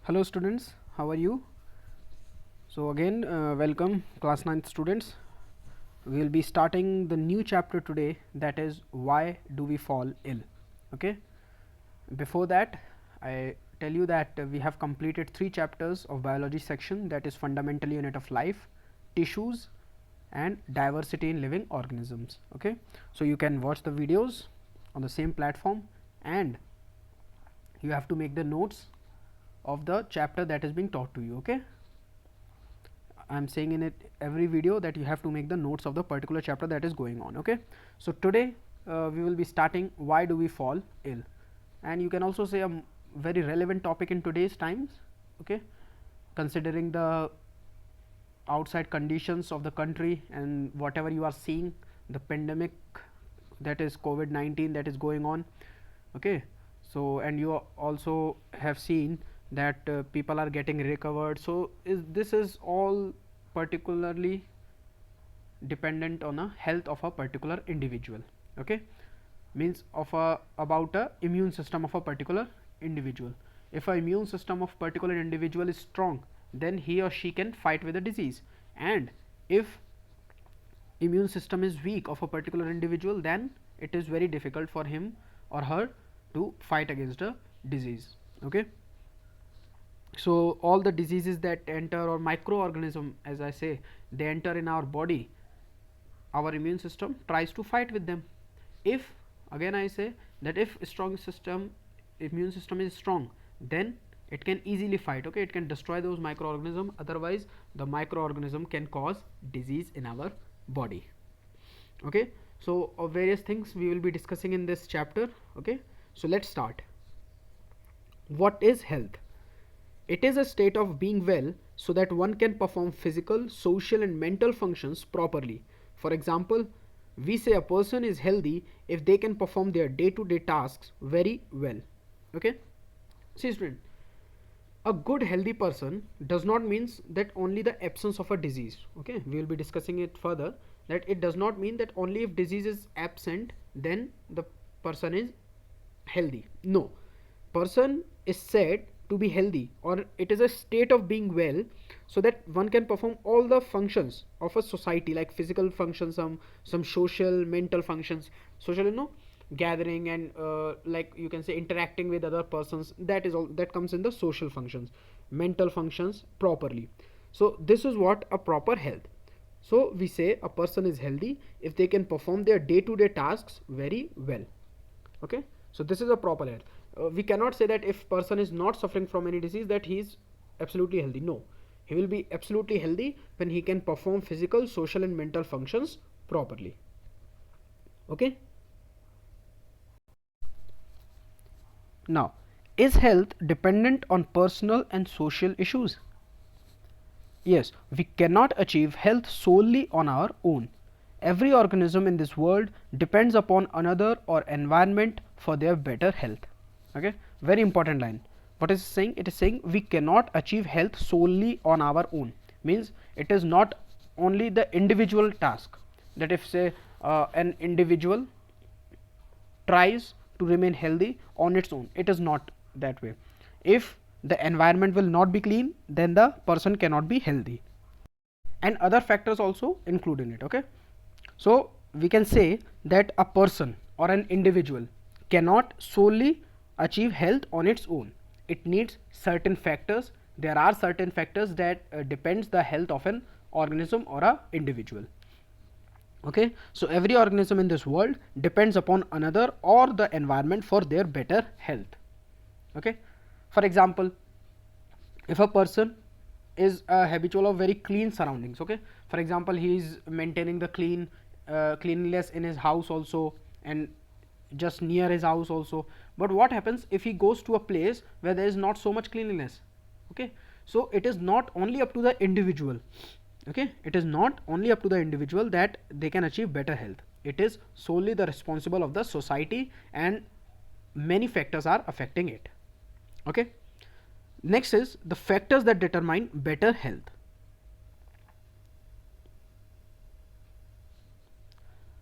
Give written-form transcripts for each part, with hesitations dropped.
Hello students, how are you? So again welcome class 9th students. We will be starting the new chapter today, that is why do we fall ill. Okay, before that I tell you that we have completed 3 chapters of biology section, that is fundamental unit of life, tissues and diversity in living organisms. Okay, so you can watch the videos on the same platform and you have to make the notes of the chapter that is being taught to you. Okay, I am saying in it every video that you have to make the notes of the particular chapter that is going on. Okay, so today we will be starting why do we fall ill, and you can also say a very relevant topic in today's times. Okay, considering the outside conditions of the country and whatever you are seeing, the pandemic, that is COVID-19, that is going on. Okay, so and you also have seen that people are getting recovered. So this is all particularly dependent on a health of a particular individual. Okay, means of a about a immune system of a particular individual. If a immune system of particular individual is strong, then he or she can fight with the disease, and if immune system is weak of a particular individual, then it is very difficult for him or her to fight against a disease. Okay, so all the diseases that enter, or microorganism as I say, they enter in our body, our immune system tries to fight with them. If again I say that if strong system, immune system is strong, then it can easily fight. Okay, it can destroy those microorganism, otherwise the microorganism can cause disease in our body. Okay, so various things we will be discussing in this chapter. Okay, so let's start. What is health? It is a state of being well so that one can perform physical, social and mental functions properly. For example, we say a person is healthy if they can perform their day-to-day tasks very well. Okay, see student, a good healthy person does not means that only the absence of a disease. Okay, we will be discussing it further, that it does not mean that only if disease is absent then the person is healthy. No, person is said to be healthy, or it is a state of being well so that one can perform all the functions of a society, like physical functions, some social mental functions. Social, gathering and like you can say interacting with other persons, that is all that comes in the social functions, mental functions properly. So this is what a proper health. So we say a person is healthy if they can perform their day to day tasks very well. Okay, so this is a proper health. We cannot say that if person is not suffering from any disease that he is absolutely healthy. No, he will be absolutely healthy when he can perform physical, social and mental functions properly. Okay, now is health dependent on personal and social issues? Yes, we cannot achieve health solely on our own. Every organism in this world depends upon another or environment for their better health. Okay, very important line. What is it saying? It is saying we cannot achieve health solely on our own. Means it is not only the individual task, that if say an individual tries to remain healthy on its own, it is not that way. If the environment will not be clean, then the person cannot be healthy, and other factors also include in it. Okay, so we can say that a person or an individual cannot solely achieve health on its own. It needs certain factors. There are certain factors that depends the health of an organism or a individual. Okay, so every organism in this world depends upon another or the environment for their better health. Okay, for example, if a person is habitual of very clean surroundings. Okay, for example, he is maintaining the cleanliness in his house also, and just near his house also. But what happens if he goes to a place where there is not so much cleanliness? Okay, so it is not only up to the individual. Okay, it is not only up to the individual that they can achieve better health. It is solely the responsible of the society, and many factors are affecting it. Okay, next is the factors that determine better health.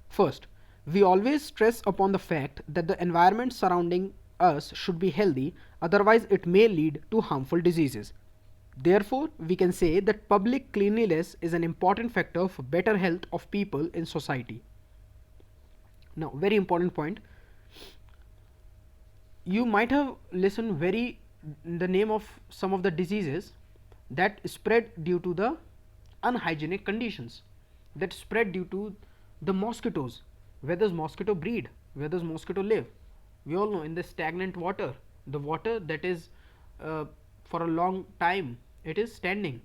First, we always stress upon the fact that the environment surrounding us should be healthy, otherwise it may lead to harmful diseases. Therefore, we can say that public cleanliness is an important factor for better health of people in society. Now, very important point. You might have listened very the name of some of the diseases that spread due to the unhygienic conditions, that spread due to the mosquitoes. Where does mosquito breed? Where does mosquito live? We all know in the stagnant water, the water that is for a long time it is standing,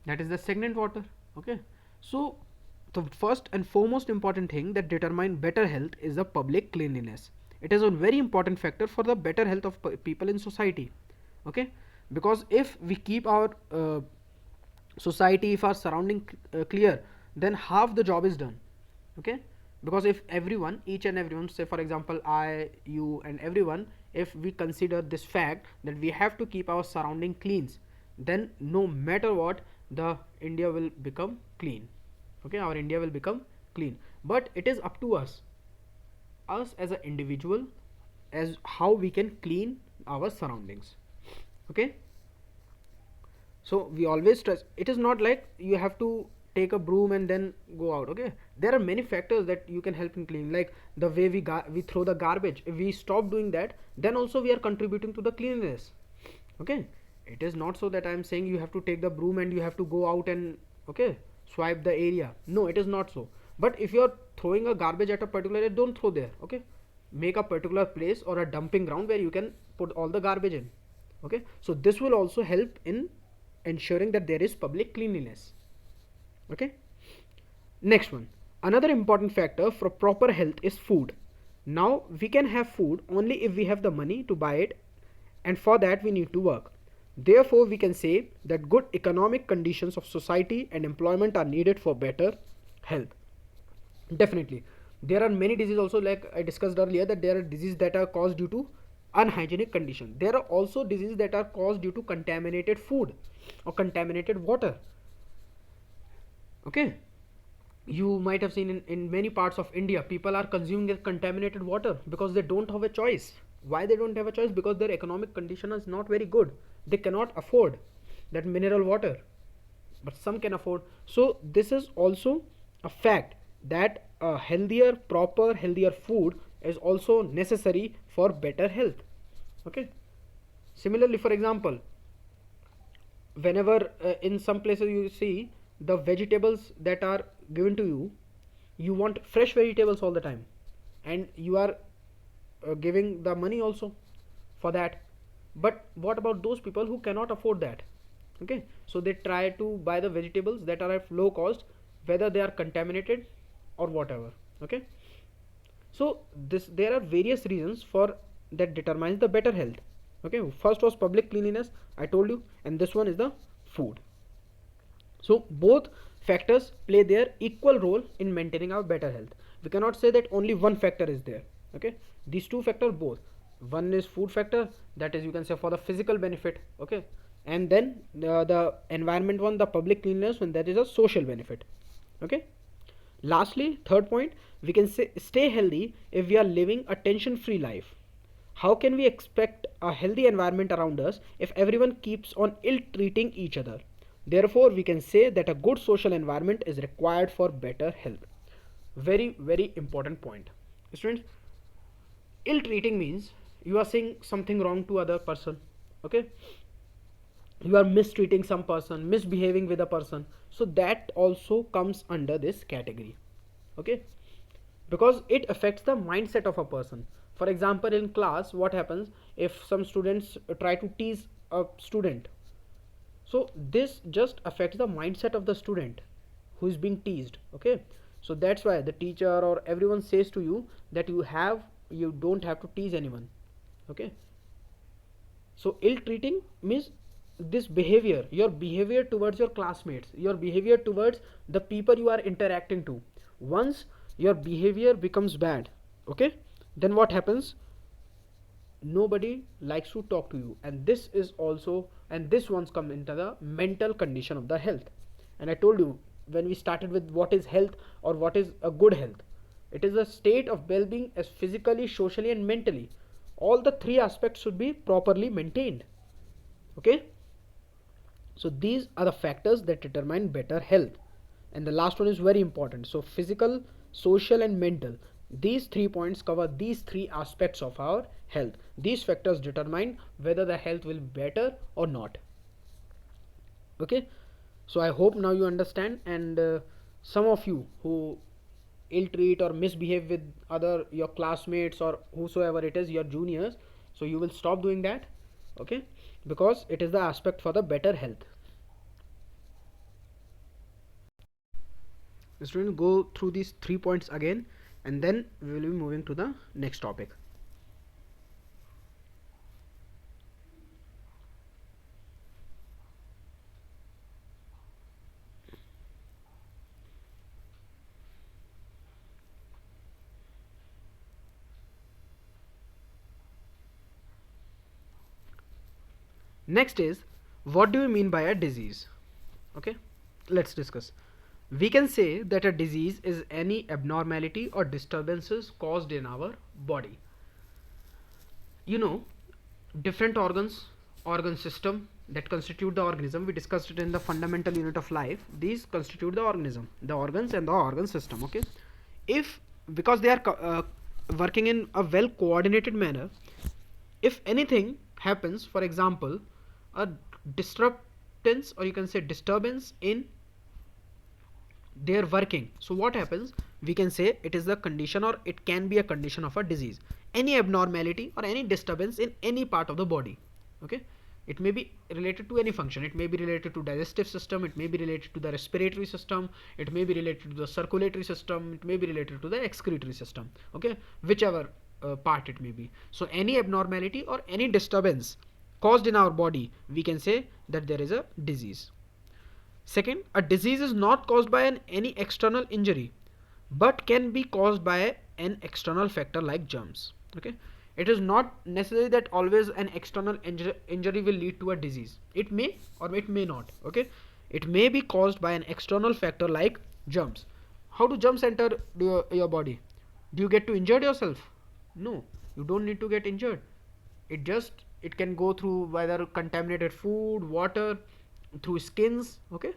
that is the stagnant water. Okay, so the first and foremost important thing that determine better health is the public cleanliness. It is a very important factor for the better health of people in society. Okay, because if we keep our society, if our surrounding clear, then half the job is done. Okay, because if everyone, each and everyone, say for example I, you and everyone, if we consider this fact that we have to keep our surrounding clean, then no matter what, the India will become clean. Okay, our India will become clean, but it is up to us as an individual, as how we can clean our surroundings. Okay, so we always stress, it is not like you have to take a broom and then go out. Okay, there are many factors that you can help in cleaning, like the way we throw the garbage. If we stop doing that, then also we are contributing to the cleanliness. Okay, it is not so that I am saying you have to take the broom and you have to go out and, okay, swipe the area. No, it is not so. But if you are throwing a garbage at a particular area, don't throw there. Okay, make a particular place or a dumping ground where you can put all the garbage in. Okay, so this will also help in ensuring that there is public cleanliness. Okay, next one, another important factor for proper health is food. Now we can have food only if we have the money to buy it, and for that we need to work. Therefore, we can say that good economic conditions of society and employment are needed for better health. Definitely, there are many diseases also, like I discussed earlier, that there are diseases that are caused due to unhygienic conditions. There are also diseases that are caused due to contaminated food or contaminated water. Okay, you might have seen in many parts of India, people are consuming contaminated water because they don't have a choice. Why they don't have a choice? Because their economic condition is not very good. They cannot afford that mineral water, but some can afford. So this is also a fact that a healthier, proper, healthier food is also necessary for better health. Okay. Similarly, for example, whenever in some places you see the vegetables that are given to you, you want fresh vegetables all the time, and you are giving the money also for that. But what about those people who cannot afford that? Okay, so they try to buy the vegetables that are at low cost, whether they are contaminated or whatever. Okay, so this, there are various reasons for that determines the better health. Okay, first was public cleanliness, I told you, and this one is the food. So both factors play their equal role in maintaining our better health. We cannot say that only one factor is there. Okay, these two factors both. One is food factor, that is you can say for the physical benefit. Okay, and then the environment one, the public cleanliness one, that is a social benefit. Okay. Lastly, third point, we can say stay healthy if we are living a tension-free life. How can we expect a healthy environment around us if everyone keeps on ill-treating each other? Therefore, we can say that a good social environment is required for better health. Very, very important point. Students, ill-treating means you are saying something wrong to other person. Okay, you are mistreating some person, misbehaving with a person, so that also comes under this category. Okay, because it affects the mindset of a person. For example, in class, what happens if some students try to tease a student? So this just affects the mindset of the student who is being teased. Okay, so that's why the teacher or everyone says to you that you don't have to tease anyone. Okay, so ill treating means this behavior, your behavior towards your classmates, your behavior towards the people you are interacting to. Once your behavior becomes bad, okay, then what happens? Nobody likes to talk to you, and this is also, and this one's come into the mental condition of the health. And I told you when we started with what is health or what is a good health, it is a state of well-being as physically, socially and mentally. all the three aspects should be properly maintained. Okay, so these are the factors that determine better health. And the last one is very important. So physical, social and mental, these 3 points cover these three aspects of our health. These factors determine whether the health will be better or not. Okay, so I hope now you understand. And some of you who ill treat or misbehave with other your classmates or whosoever it is, your juniors, so you will stop doing that. Okay, because it is the aspect for the better health. Students, go through these 3 points again, and then we will be moving to the next topic. Next is, what do you mean by a disease? Okay, let's discuss. We can say that a disease is any abnormality or disturbances caused in our body. You know, different organ system that constitute the organism, we discussed it in the fundamental unit of life. These constitute the organism, the organs and the organ system. Okay, if because they are working in a well coordinated manner, if anything happens, for example, a disruptance or you can say disturbance in their working, so what happens, we can say it is the condition or it can be a condition of a disease. Any abnormality or any disturbance in any part of the body. Okay, it may be related to any function, it may be related to digestive system, it may be related to the respiratory system, it may be related to the circulatory system, it may be related to the excretory system. Okay, whichever part it may be. So any abnormality or any disturbance caused in our body, we can say that there is a disease. Second, a disease is not caused by any external injury, but can be caused by an external factor like germs. Okay, it is not necessary that always an external injury will lead to a disease. It may or it may not. Okay, it may be caused by an external factor like germs. How do germs enter your body? Do you get to injure yourself? No, you don't need to get injured. It can go through whether contaminated food, water, through skins. Okay,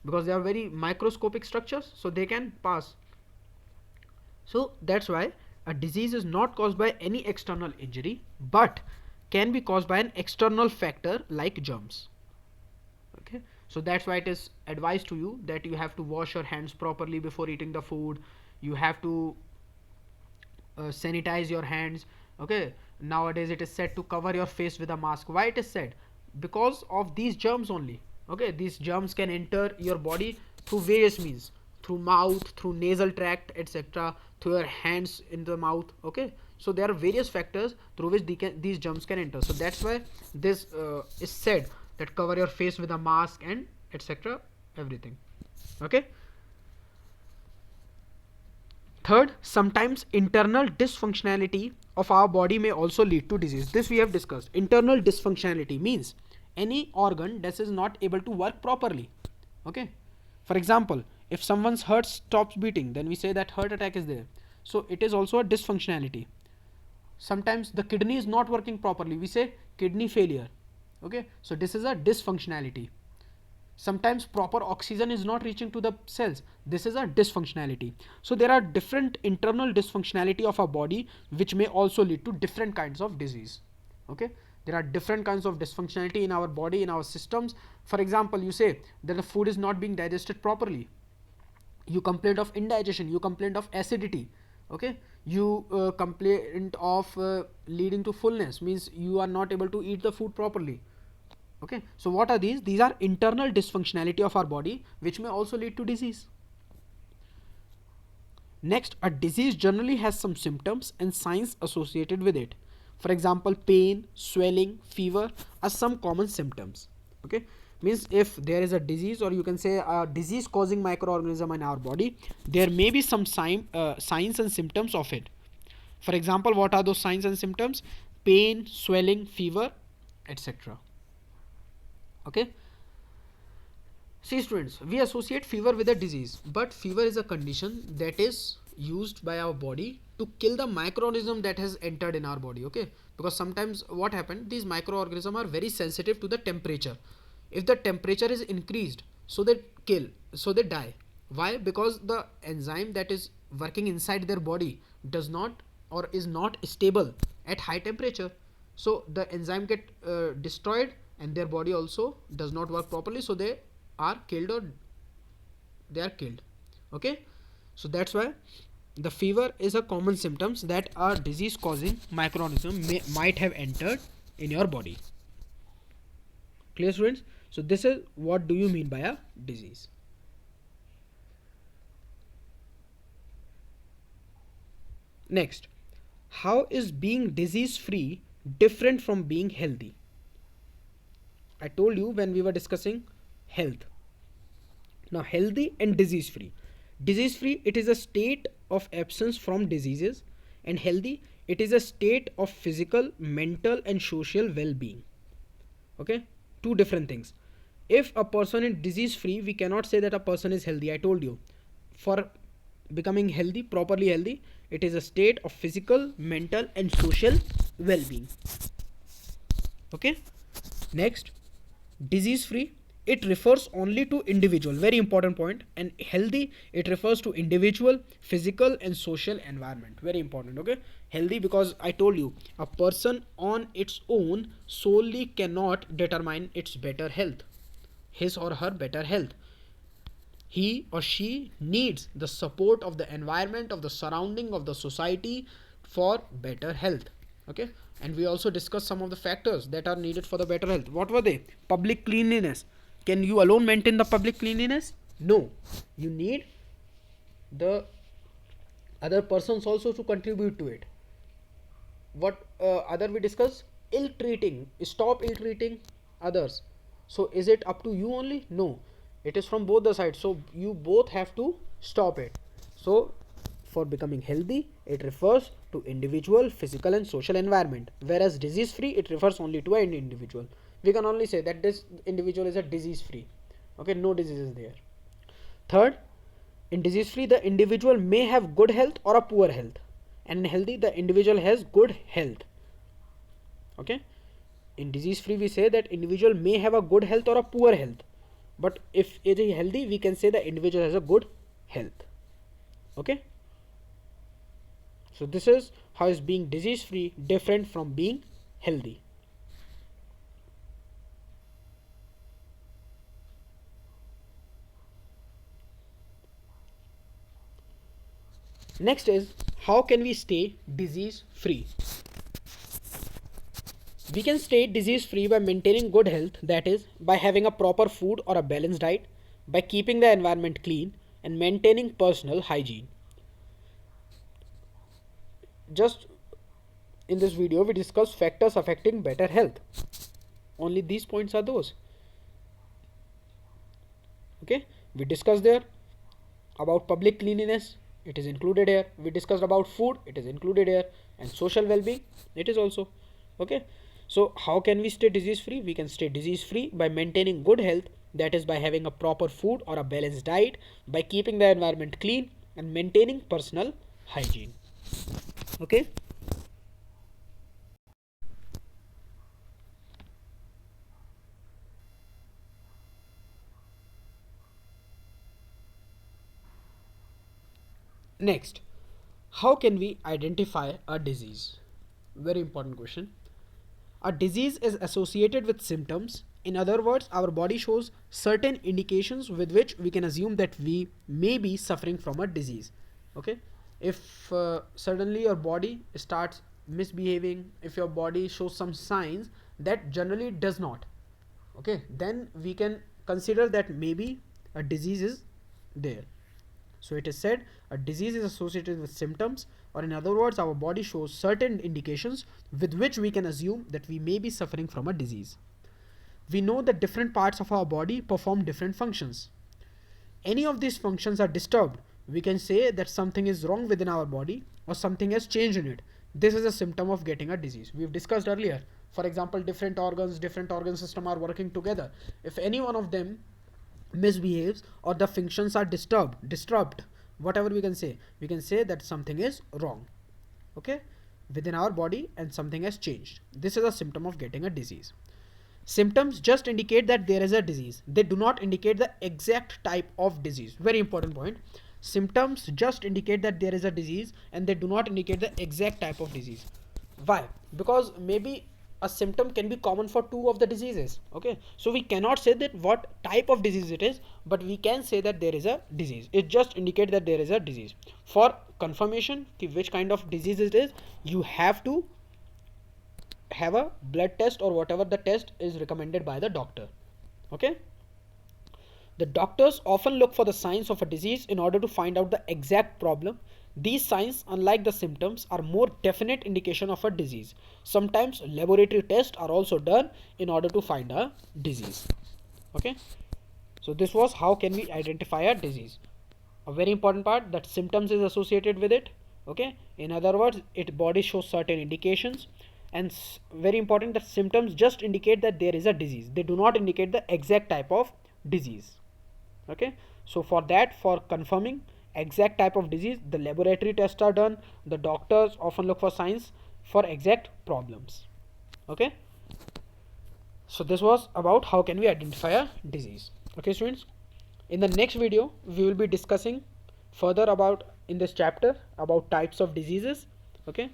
because they are very microscopic structures, so they can pass. So that's why a disease is not caused by any external injury, but can be caused by an external factor like germs. Okay, so that's why it is advised to you that you have to wash your hands properly before eating the food. You have to sanitize your hands. Okay, nowadays it is said to cover your face with a mask. Why it is said? Because of these germs only. Okay, these germs can enter your body through various means, through mouth, through nasal tract, etc., through your hands in the mouth. Okay, so there are various factors through which these germs can enter. So that's why this is said that cover your face with a mask and etc., everything. Okay. Third, sometimes internal dysfunctionality of our body may also lead to disease. This we have discussed. Internal dysfunctionality means any organ that is not able to work properly. Okay, for example, if someone's heart stops beating, then we say that heart attack is there. So it is also a dysfunctionality. Sometimes the kidney is not working properly, we say kidney failure. Okay, so this is a dysfunctionality. Sometimes proper oxygen is not reaching to the cells, this is a dysfunctionality. So there are different internal dysfunctionality of our body which may also lead to different kinds of disease. Okay, there are different kinds of dysfunctionality in our body, in our systems. For example, you say that the food is not being digested properly, you complain of indigestion, you complain of acidity. Okay, you complain of leading to fullness, means you are not able to eat the food properly. Okay, so what are these? These are internal dysfunctionality of our body which may also lead to disease. Next, a disease generally has some symptoms and signs associated with it. For example, pain, swelling, fever are some common symptoms. Okay, means if there is a disease or you can say a disease causing microorganism in our body, there may be some signs and symptoms of it. For example, what are those signs and symptoms? Pain, swelling, fever, etc. Okay, see students, we associate fever with a disease, but fever is a condition that is used by our body to kill the microorganism that has entered in our body. Okay, because sometimes what happened, these microorganisms are very sensitive to the temperature. If the temperature is increased, so they kill, so they die. Why? Because the enzyme that is working inside their body does not or is not stable at high temperature, so the enzyme get destroyed and their body also does not work properly, so they are killed or they are killed. Okay, so that's why the fever is a common symptoms that a disease causing microorganism might have entered in your body. Clear, students? So this is what do you mean by a disease. Next, how is being disease free different from being healthy? I told you when we were discussing health. Now, healthy and disease free. Disease free, it is a state of absence from diseases, and healthy, it is a state of physical, mental, and social well being. Okay, two different things. If a person is disease free, we cannot say that a person is healthy. I told you, for becoming healthy, properly healthy, it is a state of physical, mental, and social well being. Okay, next, disease free, it refers only to individual, very important point, and healthy, it refers to individual, physical, and social environment, very important. Okay, healthy, because I told you a person on its own solely cannot determine its better health, his or her better health. He or she needs the support of the environment, of the surrounding, of the society for better health. Okay, and we also discussed some of the factors that are needed for the better health. What were they? Public cleanliness. Can you alone maintain the public cleanliness? No, you need the other persons also to contribute to it. What other we discuss? Ill treating. Stop ill treating others. So is it up to you only? No, it is from both the sides, so you both have to stop it. So for becoming healthy, it refers to individual, physical, and social environment, whereas disease free, it refers only to an individual. We can only say that this individual is a disease free. Okay, no disease is there. Third, in disease free, the individual may have good health or a poor health, and in healthy, the individual has good health. Okay, in disease free, we say that individual may have a good health or a poor health, but if it is healthy, we can say the individual has a good health. Okay, so this is how is being disease free different from being healthy. Next is, how can we stay disease free? We can stay disease free by maintaining good health, that is, by having a proper food or a balanced diet, by keeping the environment clean, and maintaining personal hygiene. Just in this video, we discuss factors affecting better health. Only these points are those. Okay, we discussed there about public cleanliness, it is included here. We discussed about food, it is included here, and social well-being, it is also. Okay, so how can we stay disease free? We can stay disease free by maintaining good health, that is by having a proper food or a balanced diet, by keeping the environment clean, and maintaining personal hygiene. Okay, next, how can we identify a disease? Very important question. A disease is associated with symptoms. In other words, our body shows certain indications with which we can assume that we may be suffering from a disease. Okay, if suddenly your body starts misbehaving, if your body shows some signs that generally it does not, okay, then we can consider that maybe a disease is there. So it is said a disease is associated with symptoms, or in other words, our body shows certain indications with which we can assume that we may be suffering from a disease. We know that different parts of our body perform different functions. Any of these functions are disturbed, we can say that something is wrong within our body or something has changed in it. This is a symptom of getting a disease. We've discussed earlier. For example, different organ system are working together. If any one of them misbehaves or the functions are disturbed, whatever we can say that something is wrong, okay, within our body, and something has changed. This is a symptom of getting a disease. Symptoms just indicate that there is a disease. They do not indicate the exact type of disease. Very important point. Symptoms just indicate that there is a disease and they do not indicate the exact type of disease. Why? Because maybe a symptom can be common for two of the diseases. Okay, so we cannot say that what type of disease it is, but we can say that there is a disease. It just indicates that there is a disease. For confirmation which kind of disease it is, you have to have a blood test or whatever the test is recommended by the doctor. Okay, the doctors often look for the signs of a disease in order to find out the exact problem. These signs, unlike the symptoms, are more definite indication of a disease. Sometimes laboratory tests are also done in order to find a disease. Okay, so this was how can we identify a disease. A very important part, that symptoms is associated with it. Okay, in other words, it body shows certain indications, and very important that symptoms just indicate that there is a disease. They do not indicate the exact type of disease. Okay, so for that, for confirming exact type of disease, the laboratory tests are done. The doctors often look for signs for exact problems. Okay, so this was about how can we identify a disease. Okay students, in the next video we will be discussing further about in this chapter about types of diseases. Okay,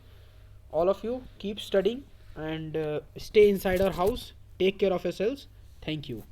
all of you keep studying and stay inside our house. Take care of yourselves. Thank you.